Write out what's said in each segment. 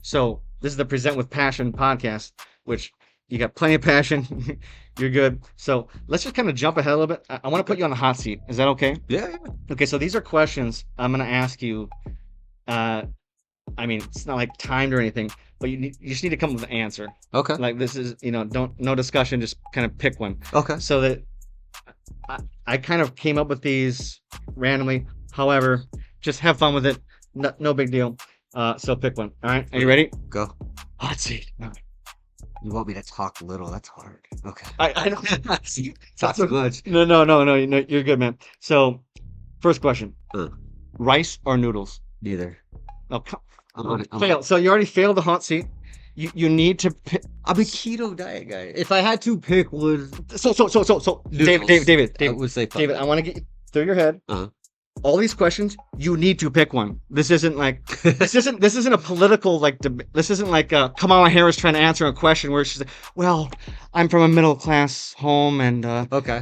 So this is the Present with Passion podcast, which you got plenty of passion. You're good. So let's just kind of jump ahead a little bit. I want to put Okay. you on the hot seat. Is that okay? Yeah. Okay, so these are questions I'm gonna ask you. Uh, I mean, it's not like timed or anything, but you just need to come up with an answer. Okay. Like this is, don't no discussion, just kind of pick one. Okay. So that I kind of came up with these randomly. However, just have fun with it. No big deal. So pick one. All right, are you ready? Go. Hot seat. All right. You want me to talk little? That's hard. Okay. I don't. Talk too much. No. You're good, man. So first question: Uh, rice or noodles? neither. Oh, I'm on it. fail. So you already failed the hot seat. You need to pick. I'm a keto diet guy. If I had to pick one, So, David, noodles, I David, would say David, I want to get you through your head. Uh-huh. All these questions, you need to pick one. This isn't like this isn't a political like this isn't like Kamala Harris trying to answer a question where she's like, well, I'm from a middle class home and Okay.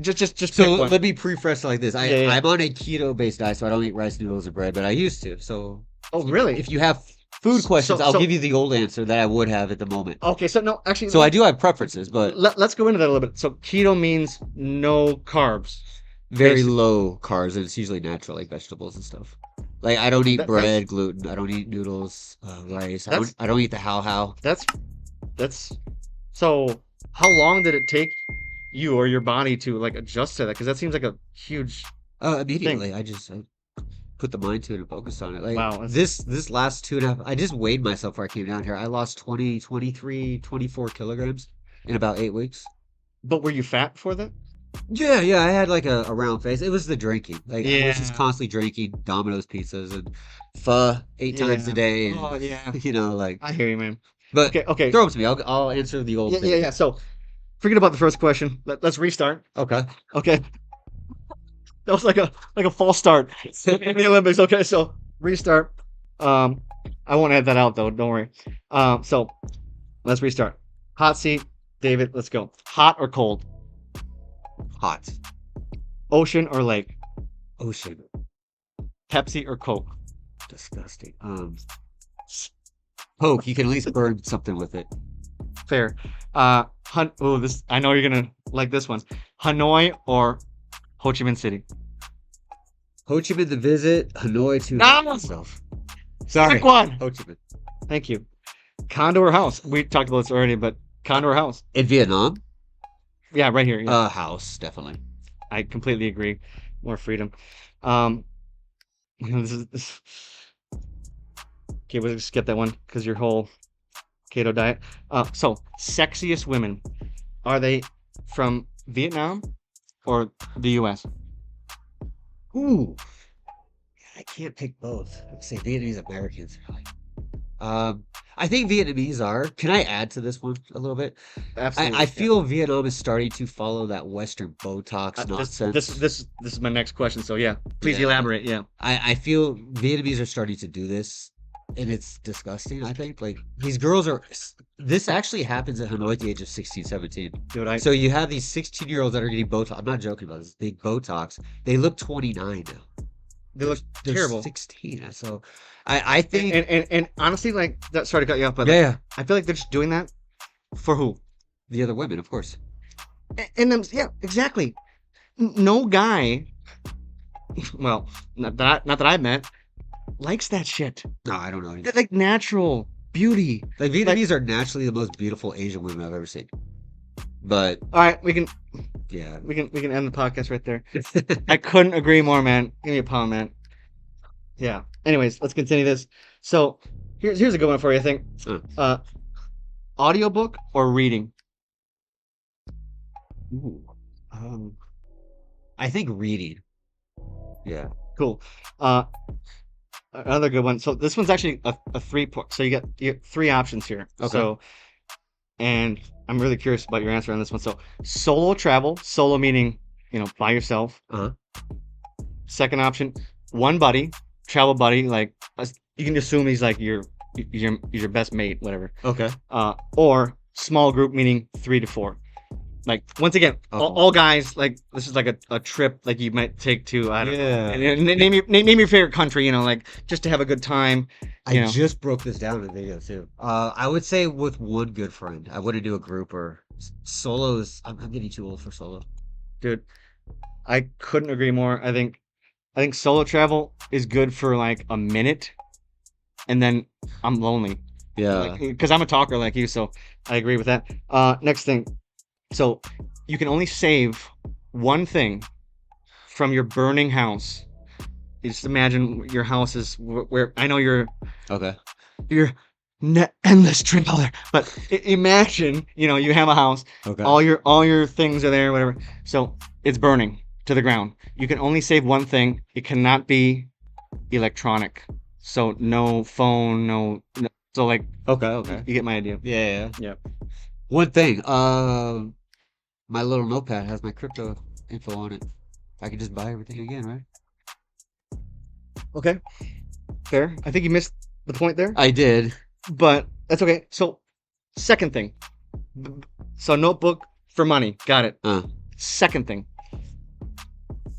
just So pick one. let me preface it like this. Yeah. I'm on a keto based diet, so I don't eat rice, noodles, or bread, but I used to. So Oh, really? if you have food questions, I'll so give you the old answer that I would have at the moment. Okay, so no, actually, So I do have preferences, but let's go into that a little bit. So keto means no carbs. very Basic. low carbs, and it's usually natural, like vegetables and stuff. Like I don't eat That, bread, gluten. I don't eat noodles, rice. I don't. that's I don't eat the how. that's that's so. How long did it take you or your body to like adjust to that? Because that seems like a huge thing. Immediately, I put the mind to it and focus on it. Like Wow. this last 2.5, I just weighed myself before I came down here. I lost 20, 23, 24 kilograms in about 8 weeks. But were you fat before that? Yeah, I had like a round face. It was the drinking. Like I was just Yeah. constantly drinking Domino's pizzas and pho 8 times a Yeah. day, Oh, and yeah. like. I hear you, man. But Okay. throw them to me. I'll answer the old thing. Yeah. So forget about the first question. Let's restart. Okay. Okay. That was like a false start in the Olympics. Okay, so restart. Um, I won't add that out though. Don't worry. So let's restart. Hot seat, David. Let's go. Hot or cold? Hot. Ocean or lake? Ocean. Pepsi or Coke? Disgusting. Coke. You can at least burn something with it. Fair. This I know you're gonna like this one. Hanoi or Ho Chi Minh City? Ho Chi Minh to visit, Hanoi to No! myself. Sorry. Pick one. Ho Chi Minh. Thank you. Condo or house? We talked about this already, but condo or house? In Vietnam, Yeah, right here. Yeah. house definitely. I completely agree. More freedom. Um, this. Okay, we'll just skip that one because your whole keto diet. So sexiest women, are they from Vietnam or the U.S.? Ooh, I can't pick both. I would say Vietnamese Americans. I think Vietnamese are. Can I add to this one a little bit? Absolutely. I Yeah. feel Vietnam is starting to follow that Western Botox This nonsense. is my next question. So yeah, please Yeah. elaborate. Yeah. I feel Vietnamese are starting to do this, and it's disgusting. I think like these girls are. This actually happens at Hanoi at the age of 16, 17. Dude, I So you have these 16-year-olds that are getting Botox. I'm not joking about this. Big Botox. They look 29 now. they look They're terrible. 16. So I think And honestly, like that. Sorry to cut you off, but yeah, like, yeah. I feel like they're just doing that for who? The other women, of course. And them. Yeah, exactly. No guy. Well, not that I've met likes that shit. No, I don't know. They're like natural beauty. Like Vietnamese are naturally the most beautiful Asian women I've ever seen. But All right, we can yeah. end the podcast right there. I couldn't agree more, man. Give me a pound, man. Yeah. Anyways, let's continue this. So here's a good one for you. I think. Uh, Uh, audiobook or reading? ooh. Um, I think reading. Yeah. Cool. Another good one. So this one's actually a three part. So you get three options here. Okay. So, and I'm really curious about your answer on this one. So solo travel, solo meaning by yourself. Uh-huh. Second option, one buddy, travel buddy, like you can assume he's like your best mate, whatever. Okay. Or small group, meaning 3 to 4. Like once again, Okay. all guys, like this is like a trip like you might take to, I don't know. Yeah. Name your favorite country, like just to have a good time, I you know. just broke this down in a video too. I would say with one good friend. I wouldn't do a group or solos. I'm getting too old for solo. Dude, I couldn't agree more. I think solo travel is good for like a minute, and then I'm lonely. Like, Yeah. because I'm a talker like you, so I agree with that. Next thing. So you can only save one thing from your burning house. You just imagine your house is where I know Okay. you're endless traveler, but imagine you have a house, Okay. all your things are there, whatever. So it's burning to the ground. You can only save one thing. It cannot be electronic. So no phone, no, so like Okay. you, Okay. you get my idea. Yeah. Yeah. Yeah. One thing. My little notepad has my crypto info on it. I can just buy everything again, right? Okay. Fair. I think you missed the point there, I did. but that's okay. So second thing. So notebook for money. Got it. Uh. Second thing.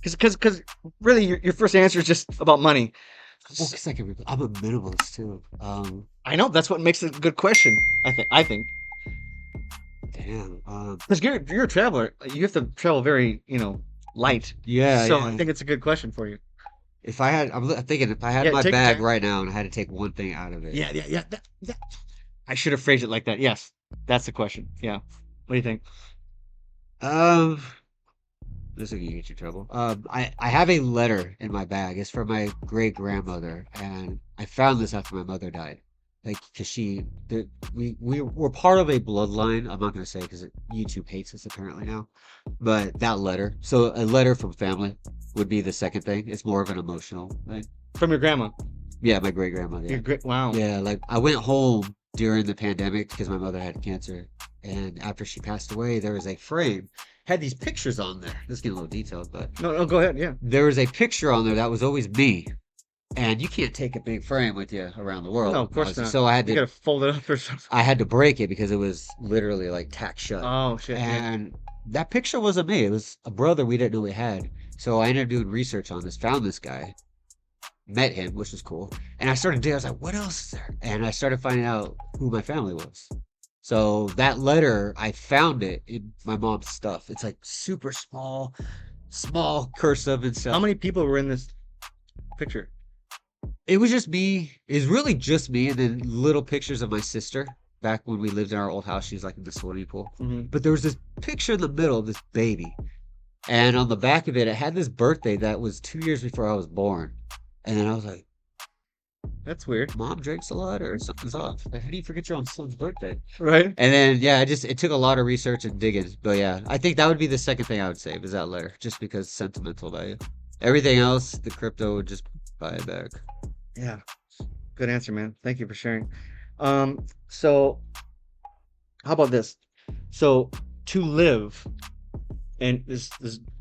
Because really your first answer is just about money. Well, because I'm a minimalist too. I know that's what makes it a good question. I think Damn. because you're a traveler. You have to travel very light. Yeah. So I Yeah. think it's a good question for you. If I had, I'm thinking if I had Yeah, my take your bag time. right now and I had to take one thing out of it. Yeah. I should have phrased it like that. Yes, that's the question. Yeah. What do you think? Um, this is gonna get you in trouble. I have a letter in my bag. It's from my great grandmother, and I found this after my mother died. Like, cause we were part of a bloodline. I'm not gonna say because YouTube hates us apparently now, but that letter. So a letter from family would be the second thing. It's more of an emotional thing. From your grandma. Yeah, my great grandmother. Your Yeah. great. Wow. Yeah, like I went home during the pandemic because my mother had cancer, and after she passed away, there was a frame had these pictures on there. This is getting a little detailed, but No, no, go ahead. Yeah. there was a picture on there that was always me, and you can't take a big frame with you around the world, No, of course obviously. not. So You gotta fold it up or something. I had to break it because it was literally like tacked shut, Oh shit. Yeah. and that picture wasn't me. It was a brother we didn't know we had. So I ended up doing research on this, found this guy, met him, which was cool. And I started digging. I was like, what else is there? And I started finding out who my family was. So that letter, I found it in my mom's stuff. It's like super small, small cursive and How stuff. many people were in this picture? It was just me. It was really just me, and then little pictures of my sister back when we lived in our old house. She was like in the swimming pool. Hmm. But there was this picture in the middle of this baby. And on the back of it, it had this birthday that was 2 years before I was born. And then I was like, That's weird. Mom drinks a lot or something's off. Like, how do you forget your own son's birthday? Right? And then, yeah, it took a lot of research and digging. But yeah, I think that would be the second thing I would save is that letter, just because sentimental value. Everything else, the crypto would just buy it back. Yeah. Good answer, man. Thank you for sharing. So how about this? So to live, and there's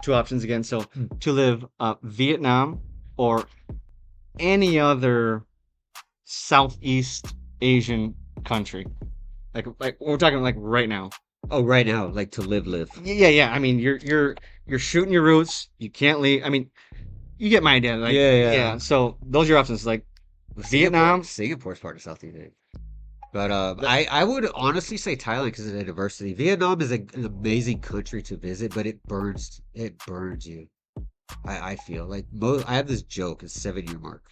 two options again. So to live Vietnam or any other Southeast Asian country. Like we're talking like right now. Oh, right now, like to live. Yeah. I mean, you're shooting your roots. You can't leave. I mean, you get my idea. Like, Yeah, yeah. yeah. So those are your options. Like Well, Vietnam. Singapore's part of Southeast Asia. But th- I would honestly say Thailand because of the diversity. Vietnam is an amazing country to visit, but it burns you. I feel like I have this joke, it's 7 year mark.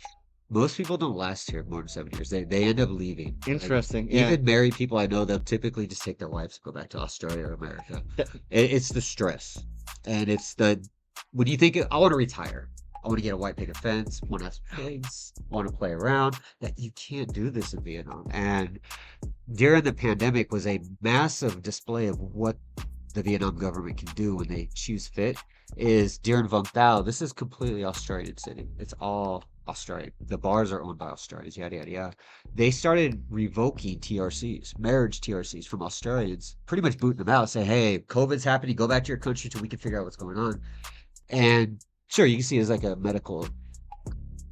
Most people don't last here more than 7 years. They end up leaving. Like Interesting. Yeah. even married people I know, they'll typically just take their wives and go back to Australia or America. Th- It's the stress, and it's the when you think I want to retire, I want to get a white picket fence, want to have some pigs, want to play around. That you can't do this in Vietnam. And during the pandemic was a massive display of what the Vietnam government can do when they choose fit is during Vung Tau. This is completely Australian city. It's all Australian. The bars are owned by Australians, yada yada yada. They started revoking TRCs, marriage TRCs from Australians, pretty much booting them out, say, hey, COVID's happening, go back to your country till we can figure out what's going on. And sure, you can see it as like a medical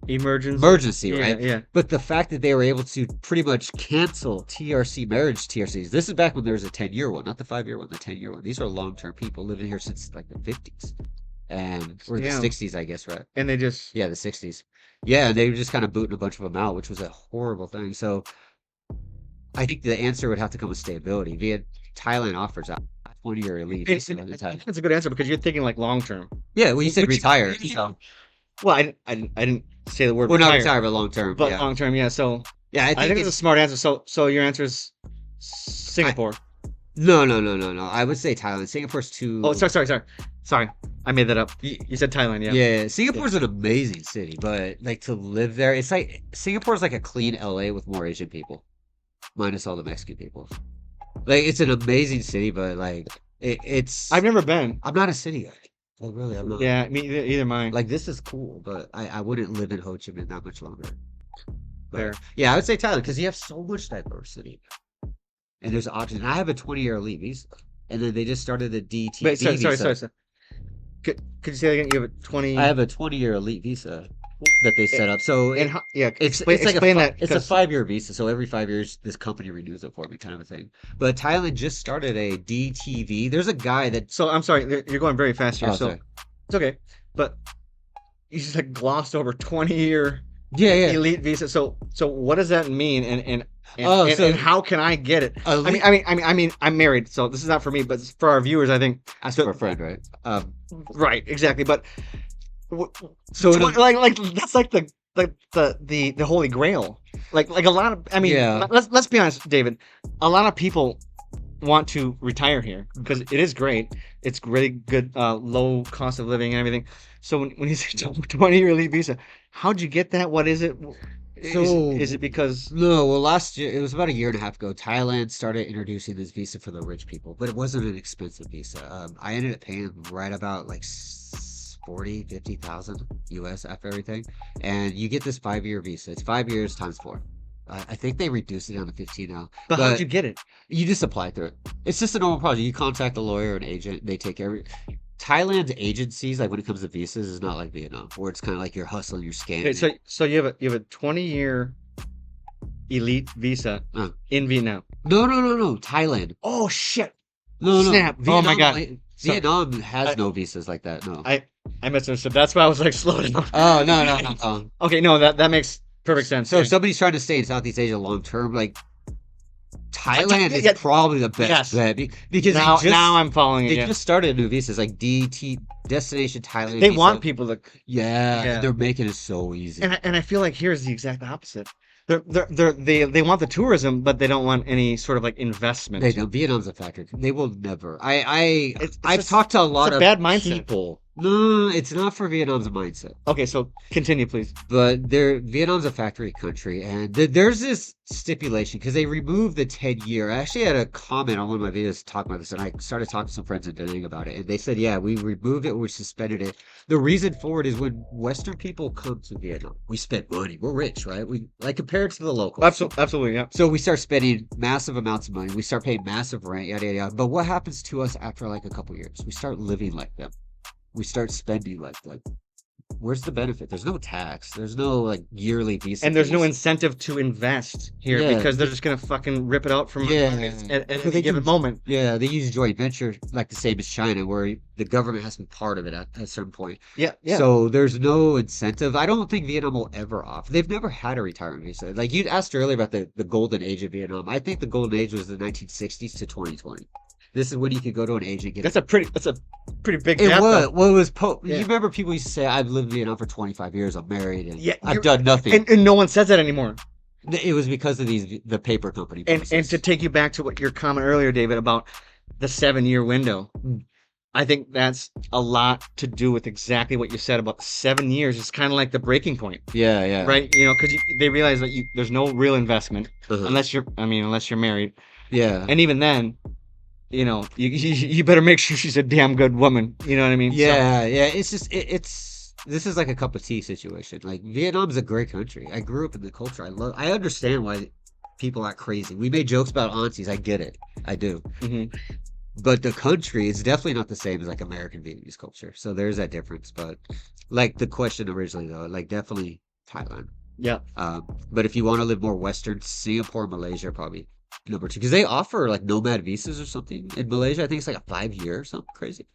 Emergency. emergency, Yeah, right? yeah. But the fact that they were able to pretty much cancel TRC marriage TRCs. This is back when there was a 10-year one, not the 5-year one, the 10-year one. These are long-term people living here since like the 50s and or the Yeah. 60s, I guess, right? And they just Yeah, the 60s. Yeah, and they were just kind of booting a bunch of them out, which was a horrible thing. So I think the answer would have to come with stability. Via Thailand offers a 20-year elite and, visa and at the I time. think that's a good answer because you're thinking like long term. Yeah, well, you said Which retire. So, well, I didn't say the word well, not retire, retire, but long term. but Yeah, long term, yeah. So yeah. I I think think it's a it's smart answer. So your answer is I, Singapore. no, no, no, no, no. I would say Thailand. Singapore's Oh, too. sorry. I made that up. You said Thailand, yeah. Yeah, Yeah. Singapore's an amazing city, but like to live there, it's like Singapore's like a clean LA with more Asian people, minus all the Mexican people. Like it's an amazing city, but like it's I've never been. I'm not a city guy. Like really, I'm not. Yeah, me either mine. Like this is cool, but I wouldn't live in Ho Chi Minh that much longer. But There. yeah, I would say Thailand because you have so much diversity and there's options. I have a 20-year elite visa, and then they just started a Wait, DTV visa. sorry. Could you say that again? You have a 20 I have a 20-year elite visa that they set up. So and yeah, it's like explain that it's a because 5-year visa. So every 5 years, this company renews it for me, kind of a thing. But Thailand just started a DTV. There's a guy that. so I'm sorry, you're going very fast here. Oh, So sorry. it's okay, but you just like glossed over 20-year Yeah, yeah. elite visa. So what does that mean? Oh, so And how can I get it? elite. I'm married, so this is not for me, but for our viewers, I think. Ask So, for a friend, right? right, exactly. But w- So like that's like the holy grail. Like a lot of yeah. let's be honest, David. A lot of people want to retire here because it is great. It's really good, low cost of living and everything. So when you say 20-year elite visa, how'd you get that? What is it? So Is it because no, well, last year it was about a year and a half ago. Thailand started introducing this visa for the rich people, but it wasn't an expensive visa. I ended up paying right about like 50,000 US after everything, and you get this 5-year visa. It's 5 years times four. I think they reduced it down to 15 now, but how'd but you get it? you just apply through it. It's just a normal process. You contact a lawyer or an agent, they take care of it. Thailand's agencies, like when it comes to visas, is not like Vietnam, where it's kind of like you're hustling, you're Okay, scamming. so you have a 20-year elite visa Uh, in Vietnam. no, Thailand. Oh shit! No, no, Snap! Oh my God! Sorry, Vietnam has I no visas like that. No. I I misunderstood. That's why I was like slow down. Oh no, no, no, no. Okay, no, that makes perfect sense. So Yeah. if somebody's trying to stay in Southeast Asia long term, like Thailand is Yeah, probably the best yes. bet because Now I'm following it. they Yeah. just started a new visa. It's like DT Destination Thailand They visa. want people to, Yeah, yeah. they're making it so easy. and I feel like here's the exact opposite. They want the tourism, but they don't want any sort of like investment. They don't. Vietnam's a factory. They will never. It's I've just talked to a lot a of bad mindset. people. No, it's not for Vietnam's mindset. Okay, so continue, please. But Vietnam's a factory country, and there's this stipulation because they removed the 10-year. I actually had a comment on one of my videos talking about this, and I started talking to some friends and debating about it, and they said, "Yeah, we removed it, we suspended it." The reason for it is when Western people come to Vietnam, we spend money. We're rich, right? We like compared to the locals. Absolutely, yeah. So we start spending massive amounts of money. We start paying massive rent, yada yada yada. But what happens to us after like a couple years? We start living like them. We start spending like them. Where's the benefit? There's no tax. There's no like yearly visa And there's no fees. incentive to invest here Yeah, because they're just gonna fucking rip it out from yeah. at So any they given do, moment. yeah, they use joint venture like the same as China, where the government has to be part of it at a certain point. Yeah, yeah. So there's no incentive. I don't think Vietnam will ever offer. They've never had a retirement visa. Like you asked earlier about the golden age of Vietnam. I think the golden age was the 1960s to 2020. This is when you could go to an agent and get That's a pretty big it gap, was though. well, it was you Yeah. remember people used to say I've lived in Vietnam for 25 years, I'm married, and Yeah, I've done nothing. and no one says that anymore. It was because of the paper company And process. to take you back to what your comment earlier, David, about the 7-year window, Mm. I think that's a lot to do with exactly what you said about 7 years. It's kind of like the breaking point, Yeah, yeah. right? You know, because they realize that there's no real investment Uh-huh. unless you're married, Yeah. and even then, you know, you better make sure she's a damn good woman. You know what I mean? So, Yeah, yeah. It's just it's this is like a cup of tea situation. Like Vietnam's a great country. I grew up in the culture. I understand why people act crazy. We made jokes about aunties. I get it. I do. mhm. But the country is definitely not the same as like American Vietnamese culture. So there's that difference. But like the question originally though, like definitely Thailand. Yeah. But if you want to live more Western, Singapore, Malaysia, are probably number two because they offer like nomad visas or something in Malaysia. I think it's like a 5 year or something crazy.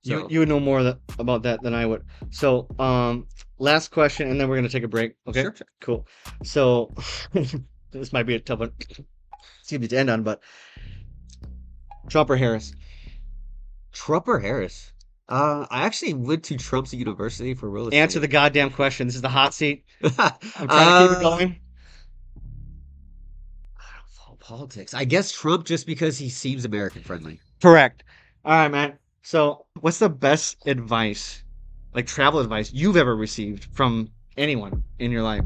You So you would know more about that than I would. So, last question, and then we're gonna take a break. Okay, sure, sure. cool. So, this might be a tough one, excuse me, to end on, but Trump or Harris? Trump or Harris? I actually went to Trump's university for real Answer estate. the goddamn question. This is the hot seat. I'm trying to keep it uh, going. Politics. I guess Trump just because he seems American friendly. Correct. All right, man. So, what's the best advice, like travel advice, you've ever received from anyone in your life?